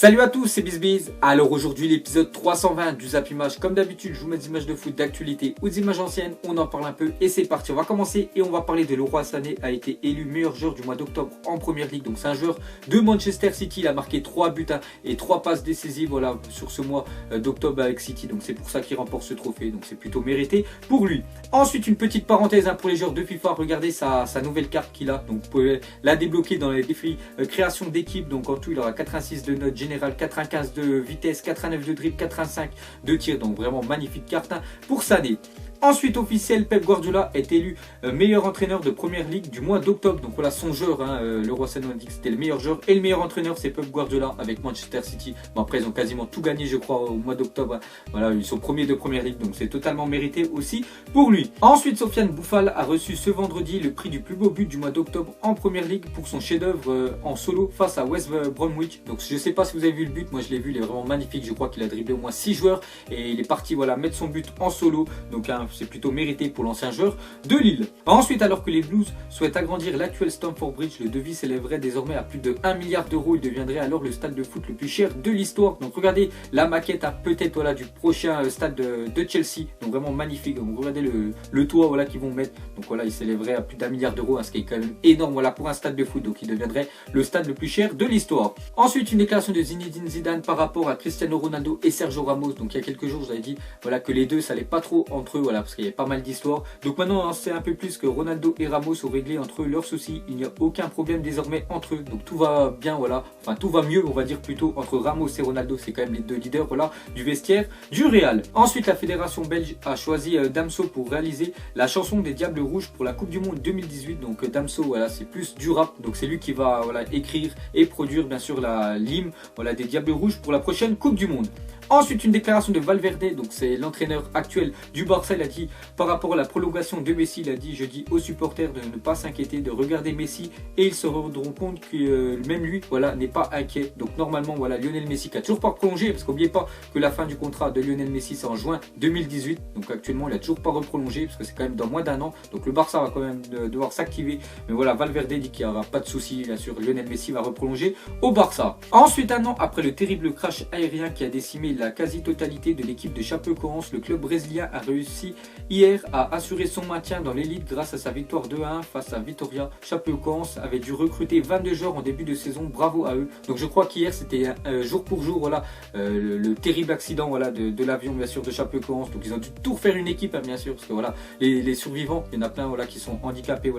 Salut à tous, c'est BizBiz. Alors aujourd'hui l'épisode 320 du Zap Image. Comme d'habitude, je vous mets des images de foot, d'actualité ou des images anciennes. On en parle un peu et c'est parti. On va commencer et on va parler de Leroy Sané a été élu meilleur joueur du mois d'octobre en Première Ligue. Donc c'est un joueur de Manchester City. Il a marqué 3 buts et 3 passes décisives sur ce mois d'octobre avec City. Donc c'est pour ça qu'il remporte ce trophée. Donc c'est plutôt mérité pour lui. Ensuite une petite parenthèse pour les joueurs de FIFA. Regardez sa nouvelle carte qu'il a. Donc vous pouvez la débloquer dans les défis création d'équipe. Donc en tout il aura 86 de notes générale, 95 de vitesse, 89 de dribble, 85 de tir, donc vraiment magnifique carte pour Sané. Ensuite officiel, Pep Guardiola est élu meilleur entraîneur de Première Ligue du mois d'octobre. Donc voilà son joueur, Leroy Sané a dit que c'était le meilleur joueur. Et le meilleur entraîneur c'est Pep Guardiola avec Manchester City. Bon, après ils ont quasiment tout gagné je crois au mois d'octobre. Voilà, ils sont premiers de Première Ligue donc c'est totalement mérité aussi pour lui. Ensuite Sofiane Bouffal a reçu ce vendredi le prix du plus beau but du mois d'octobre en Première Ligue pour son chef-d'œuvre en solo face à West Bromwich. Donc je sais pas si vous avez vu le but, moi je l'ai vu, il est vraiment magnifique. Je crois qu'il a dribblé au moins 6 joueurs et il est parti mettre son but en solo. Donc c'est plutôt mérité pour l'ancien joueur de Lille. Ensuite, alors que les Blues souhaitent agrandir l'actuel Stamford Bridge, le devis s'élèverait désormais à plus de 1 milliard d'euros. Il deviendrait alors le stade de foot le plus cher de l'histoire. Donc regardez la maquette peut-être du prochain stade de Chelsea. Donc vraiment magnifique. Donc regardez le toit qu'ils vont mettre. Donc voilà, il s'élèverait à plus d'1 milliard d'euros, ce qui est quand même énorme pour un stade de foot. Donc il deviendrait le stade le plus cher de l'histoire. Ensuite, une déclaration de Zinedine Zidane par rapport à Cristiano Ronaldo et Sergio Ramos. Donc il y a quelques jours, je vous avais dit que les deux ça allait pas trop entre eux, parce qu'il y a pas mal d'histoires. Donc maintenant on sait un peu plus que Ronaldo et Ramos ont réglé entre eux leurs soucis. Il n'y a aucun problème désormais entre eux. Donc tout va bien, enfin tout va mieux on va dire plutôt entre Ramos et Ronaldo. C'est quand même les deux leaders du vestiaire du Real. Ensuite la fédération belge a choisi Damso pour réaliser la chanson des Diables Rouges pour la Coupe du Monde 2018. Donc Damso c'est plus du rap. Donc c'est lui qui va écrire et produire bien sûr l'hymne des Diables Rouges pour la prochaine Coupe du Monde. Ensuite une déclaration de Valverde, donc c'est l'entraîneur actuel du Barça. Il a dit par rapport à la prolongation de Messi, il a dit: je dis aux supporters de ne pas s'inquiéter, de regarder Messi et ils se rendront compte que même lui n'est pas inquiet. Donc normalement Lionel Messi qui a toujours pas prolongé, parce qu'oubliez pas que la fin du contrat de Lionel Messi c'est en juin 2018. Donc actuellement il a toujours pas reprolongé parce que c'est quand même dans moins d'un an. Donc le Barça va quand même devoir s'activer. Mais Valverde dit qu'il n'y aura pas de souci, bien sûr Lionel Messi va reprolonger au Barça. Ensuite un an après le terrible crash aérien qui a décimé la quasi-totalité de l'équipe de Chapecoense, le club brésilien a réussi hier à assurer son maintien dans l'élite grâce à sa victoire 2-1 face à Vitória. Chapecoense avait dû recruter 22 joueurs en début de saison, bravo à eux. Donc je crois qu'hier c'était jour pour jour le terrible accident de l'avion bien sûr de Chapecoense. Donc ils ont dû tout refaire une équipe bien sûr, parce que les survivants, il y en a plein qui sont handicapés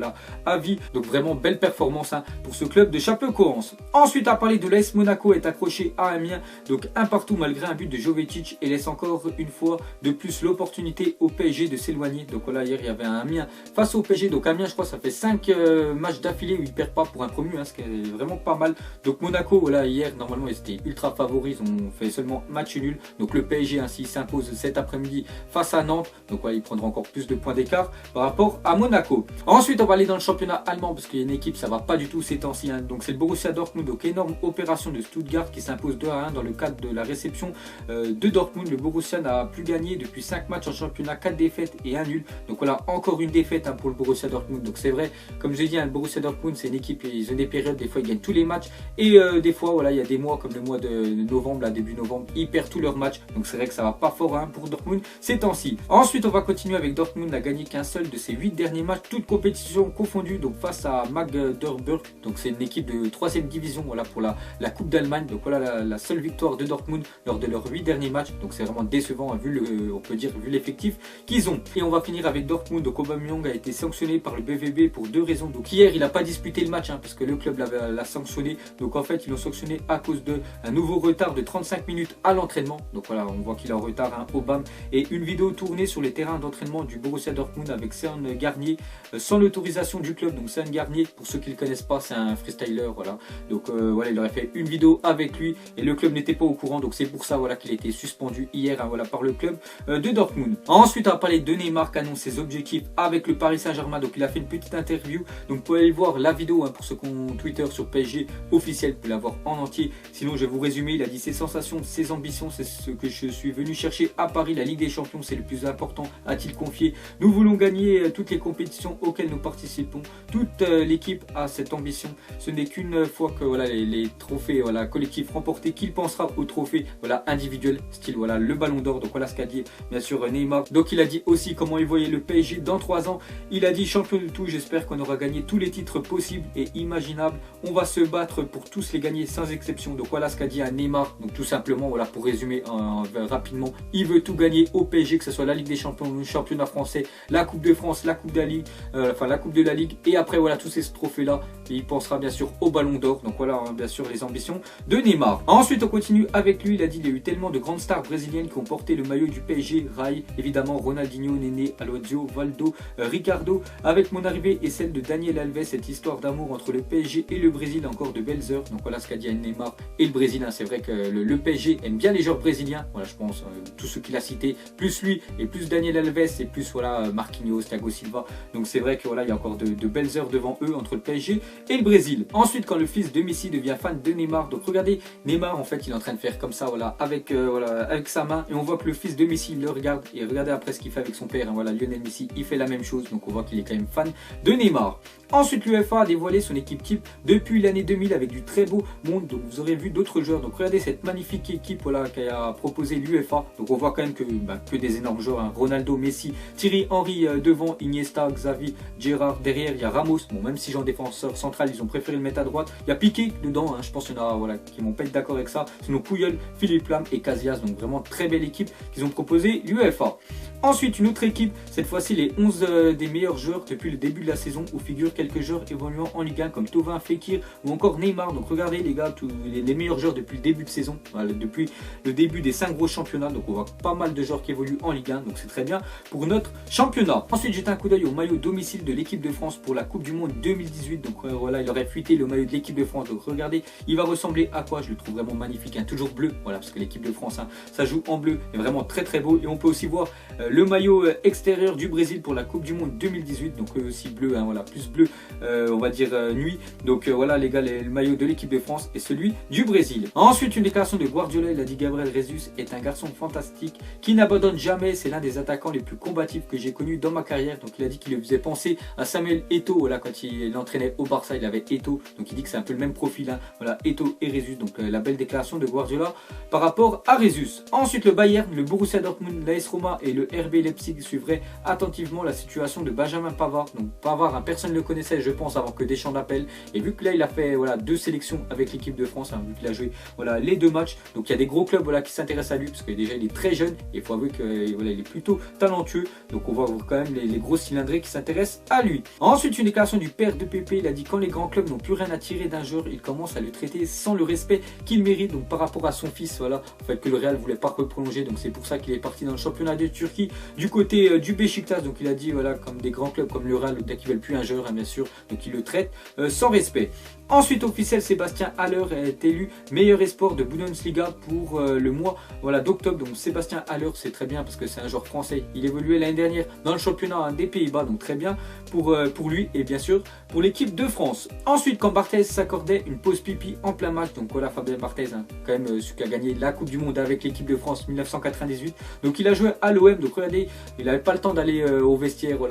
à vie. Donc vraiment belle performance pour ce club de Chapecoense. Ensuite à parler de l'AS Monaco est accroché à Amiens, donc un partout malgré un but de Jovetic, et laisse encore une fois de plus l'opportunité au PSG de s'éloigner. Donc hier il y avait un Amiens face au PSG. Donc Amiens je crois ça fait 5 matchs d'affilée où ils perdent pas pour un promu, ce qui est vraiment pas mal. Donc Monaco hier normalement ils étaient ultra favoris, ils ont fait seulement match nul. Donc le PSG ainsi s'impose cet après-midi face à Nantes. Donc ils prendront encore plus de points d'écart par rapport à Monaco. Ensuite on va aller dans le championnat allemand parce qu'il y a une équipe ça va pas du tout ces temps-ci. Donc c'est le Borussia Dortmund. Donc énorme opération de Stuttgart qui s'impose 2-1 dans le cadre de la réception de Dortmund. Le Borussia n'a plus gagné depuis 5 matchs en championnat, 4 défaites et 1 nul. Donc encore une défaite pour le Borussia Dortmund. Donc c'est vrai, comme je l'ai dit, le Borussia Dortmund c'est une équipe, ils ont des périodes, des fois ils gagnent tous les matchs et des fois il y a des mois comme le mois de novembre, début novembre, ils perdent tous leurs matchs. Donc c'est vrai que ça va pas fort pour Dortmund ces temps-ci. Ensuite on va continuer avec Dortmund, n'a gagné qu'un seul de ses 8 derniers matchs, toutes compétitions confondues, donc face à Magdeburg. Donc c'est une équipe de 3ème division pour la Coupe d'Allemagne. Donc la seule victoire de Dortmund lors de leurs 8 derniers matchs. Donc c'est vraiment décevant on peut dire vu l'effectif qu'ils ont. Et on va finir avec Dortmund. Donc Aubameyang a été sanctionné par le BVB pour 2 raisons. Donc hier il n'a pas disputé le match parce que le club l'a sanctionné. Donc en fait ils l'ont sanctionné à cause d'un nouveau retard de 35 minutes à l'entraînement. Donc on voit qu'il est en retard Aubame. Et une vidéo tournée sur les terrains d'entraînement du Borussia Dortmund avec Sean Garnier sans l'autorisation du club. Donc Sean Garnier, pour ceux qui ne le connaissent pas, c'est un freestyler. Donc il aurait fait une vidéo avec lui et le club n'était pas au courant. Donc c'est pour ça qu'il a été suspendu hier par le club de Dortmund. Ensuite parler de Neymar qui annonce ses objectifs avec le Paris Saint-Germain. Donc il a fait une petite interview. Donc vous pouvez aller voir la vidéo pour ce compte Twitter sur PSG officiel. Vous pouvez la voir en entier. Sinon je vais vous résumer. Il a dit ses sensations, ses ambitions. C'est ce que je suis venu chercher à Paris. La Ligue des Champions, c'est le plus important, a-t-il confié. Nous voulons gagner toutes les compétitions auxquelles nous participons. Toute l'équipe a cette ambition. Ce n'est qu'une fois que les trophées collectifs remportés qu'il pensera aux trophées individuels, style le Ballon d'Or. Donc voilà ce qu'a dit bien sûr Neymar. Donc il a dit aussi comment il voyait le PSG dans 3 ans. Il a dit champion de tout, j'espère qu'on aura gagné tous les titres possibles et imaginables. On va se battre pour tous les gagner sans exception. Donc voilà ce qu'a dit Neymar. Donc tout simplement, pour résumer rapidement, il veut tout gagner au PSG, que ce soit la Ligue des Champions, le championnat français, la Coupe de France, la Coupe de la Ligue, la Coupe de la Ligue. Et après tous ces trophées là, il pensera bien sûr au Ballon d'Or. Donc voilà bien sûr les ambitions de Neymar. Ensuite on continue avec lui. Il a dit il y a eu tellement de grandes stars brésiliennes qui ont porté le maillot du PSG. Rai, évidemment Ronaldinho, Néné, Alonso, Valdo, Ricardo. Avec mon arrivée et celle de Daniel Alves, cette histoire d'amour entre le PSG et le Brésil, encore de belles heures. Donc voilà ce qu'a dit Neymar et le Brésil. C'est vrai que le PSG aime bien les joueurs brésiliens. Voilà, je pense tous ceux qu'il a cités, plus lui et plus Daniel Alves et plus Marquinhos, Thiago Silva. Donc c'est vrai que il y a encore de belles heures devant eux entre le PSG et le Brésil. Ensuite, quand le fils de Messi devient fan de Neymar, donc regardez Neymar, en fait il est en train de faire comme ça avec sa main, et on voit que le fils de Messi le regarde, et regardez après ce qu'il fait avec son père. Lionel Messi, il fait la même chose. Donc on voit qu'il est quand même fan de Neymar. Ensuite, l'UEFA a dévoilé son équipe type depuis l'année 2000 avec du très beau monde. Donc vous aurez vu d'autres joueurs. Donc regardez cette magnifique équipe qu'a proposé l'UEFA. Donc on voit quand même que des énormes joueurs. Ronaldo, Messi, Thierry Henry devant, Iniesta, Xavi, Gerrard derrière. Il y a Ramos. Bon, même si en défenseur central, ils ont préféré le mettre à droite. Il y a Piqué dedans. Je pense qu'il y en a qui vont pas être d'accord avec ça. Sinon Puyol, Philippe Lam et Casillas. Donc vraiment très belle équipe qu'ils ont proposé l'UEFA. Ensuite, une autre équipe, cette fois-ci les 11 des meilleurs joueurs depuis le début de la saison, où figurent quelques joueurs évoluant en Ligue 1 comme Thauvin, Fekir ou encore Neymar. Donc regardez les gars, tous les meilleurs joueurs depuis le début de saison, depuis le début des 5 gros championnats. Donc on voit pas mal de joueurs qui évoluent en Ligue 1, donc c'est très bien pour notre championnat. Ensuite, jetez un coup d'œil au maillot domicile de l'équipe de France pour la Coupe du Monde 2018. Donc il aurait fuité le maillot de l'équipe de France. Donc regardez, il va ressembler à quoi? Je le trouve vraiment magnifique, toujours bleu, parce que l'équipe de France, ça joue en bleu, est vraiment très très beau. Et on peut aussi voir le maillot extérieur du Brésil pour la Coupe du Monde 2018, donc aussi bleu, plus bleu, on va dire nuit. Donc voilà les gars, le maillot de l'équipe de France et celui du Brésil. Ensuite, une déclaration de Guardiola. Il a dit Gabriel Jesus est un garçon fantastique qui n'abandonne jamais, c'est l'un des attaquants les plus combatifs que j'ai connus dans ma carrière. Donc il a dit qu'il le faisait penser à Samuel Eto'o, quand il entraînait au Barça, il avait Eto'o, donc il dit que c'est un peu le même profil, Eto'o et Jesus. Donc la belle déclaration de Guardiola par rapport à Jesus. Ensuite, le Bayern, le Borussia Dortmund, l'AS Roma et le RB Leipzig suivraient attentivement la situation de Benjamin Pavard. Donc Pavard, personne ne le connaissait, je pense, avant que Deschamps l'appelle. Et vu que là il a fait 2 sélections avec l'équipe de France, vu qu'il a joué les 2 matchs, donc il y a des gros clubs qui s'intéressent à lui, parce que déjà il est très jeune et il faut avouer qu'il est plutôt talentueux. Donc on voit quand même les gros cylindrés qui s'intéressent à lui. Ensuite, une déclaration du père de Pépé. Il a dit quand les grands clubs n'ont plus rien à tirer d'un joueur, ils commencent à le traiter sans le respect qu'il mérite. Donc par rapport à son fils, en fait, que le Real voulait pas prolonger, donc c'est pour ça qu'il est parti dans le championnat de Turquie du côté du Beşiktaş. Donc il a dit comme des grands clubs comme le Real, dès qu'ils veulent plus un joueur, bien sûr, donc ils le traitent sans respect. Ensuite, officiel, Sébastien Haller est élu meilleur espoir de Bundesliga pour le mois d'octobre. Donc Sébastien Haller, c'est très bien parce que c'est un joueur français. Il évoluait l'année dernière dans le championnat des Pays-Bas, donc très bien pour lui et bien sûr pour l'équipe de France. Ensuite, quand Barthez s'accordait une pause pipi en plein match, donc Fabien Barthez, quand même celui qui a gagné la Coupe du Monde avec l'équipe de France 1998. Donc il a joué à l'OM, donc regardez, il n'avait pas le temps d'aller au vestiaire, au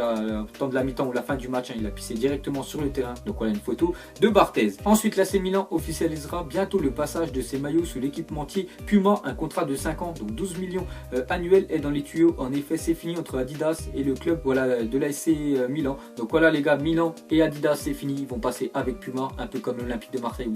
temps de la mi-temps ou la fin du match, il a pissé directement sur le terrain. Donc voilà une photo de Barthez. Ensuite, l'AC Milan officialisera bientôt le passage de ses maillots sous l'équipementier Puma, un contrat de 5 ans, donc 12 millions annuels est dans les tuyaux. En effet, c'est fini entre Adidas et le club de l'AC Milan. Donc voilà les gars, Milan et Adidas, c'est fini, ils vont passer avec Puma, un peu comme l'Olympique de Marseille.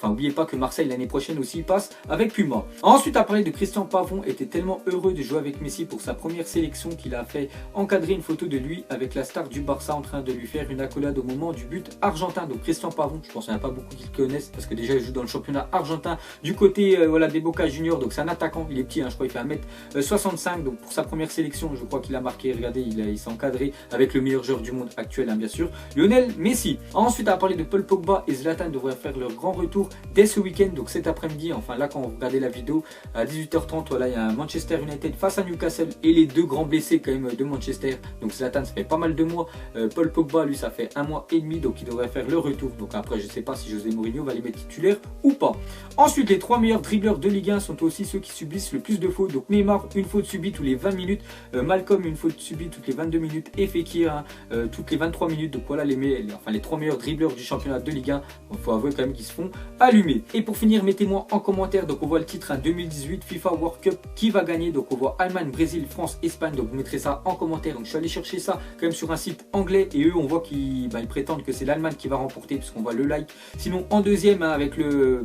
Oubliez pas que Marseille l'année prochaine aussi passe avec Puma. Ensuite, à parler de Christian Pavon, était tellement heureux de jouer avec Messi pour sa première sélection qu'il a fait encadrer une photo de lui avec la star du Barça en train de lui faire une accolade au moment du but argentin. Donc Christian Pavon, je pense qu'il n'y en a pas beaucoup qui le connaissent parce que déjà il joue dans le championnat argentin du côté voilà, des Boca Juniors. Donc c'est un attaquant, il est petit, hein, je crois qu'il fait 1m65. Donc pour sa première sélection, je crois qu'il a marqué, regardez, il s'est encadré avec le meilleur joueur du monde actuel, hein, bien sûr, Lionel Messi. Ensuite, à parler de Paul Pogba et Zlatan devraient faire leur grand retour dès ce week-end. Donc cet après-midi, enfin là quand vous regardez la vidéo, à 18h30, voilà, il y a un Manchester United face à Newcastle et les deux grands blessés quand même de Manchester. Donc Zlatan, ça fait pas mal de mois. Paul Pogba, lui, ça fait 1 mois et demi, donc il devrait faire le retour. Donc après, je sais pas si José Mourinho va les mettre titulaires ou pas. Ensuite, les 3 meilleurs dribbleurs de Ligue 1 sont aussi ceux qui subissent le plus de fautes. Donc Neymar, une faute subie tous les 20 minutes. Malcolm, une faute subie toutes les 22 minutes. Et Fekir, hein, toutes les 23 minutes. Donc voilà les 3 meilleurs dribbleurs du championnat de Ligue 1. Il faut avouer quand même qu'ils se font allumer. Et pour finir, mettez-moi en commentaire. Donc on voit le titre, hein, 2018 FIFA World Cup, qui va gagner. Donc on voit Allemagne, Brésil, France, Espagne. Donc vous mettrez ça en commentaire. Donc je suis allé chercher ça quand même sur un site anglais. Et eux, on voit qu'ils prétendent que c'est l'Allemagne qui va remporter, puisqu'on voit le like. Sinon, en deuxième, hein, avec le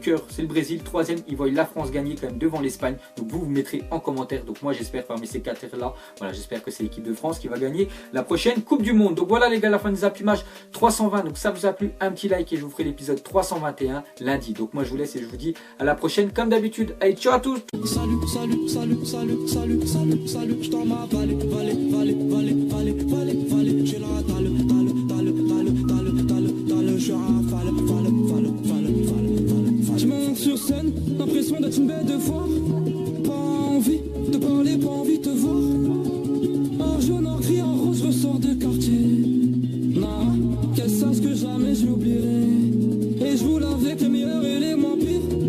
cœur, c'est le Brésil. Troisième, ils voient la France gagner quand même devant l'Espagne. Donc vous mettrez en commentaire. Donc moi, j'espère parmi ces 4 là, voilà, j'espère que c'est l'équipe de France qui va gagner la prochaine Coupe du Monde. Donc voilà les gars, la fin des Zappy-Match 320. Donc ça vous a plu, un petit like et je vous ferai l'épisode 321 lundi. Donc moi je vous laisse et je vous dis à la prochaine comme d'habitude. Allez, ciao à tous. Salut, salut, salut, salut, salut, salut, salut, je t'en m'en vallée, j'ai la je suis rafale, je monte sur scène, l'impression d'être une bête de foire, pas envie de parler, pas envie de te voir.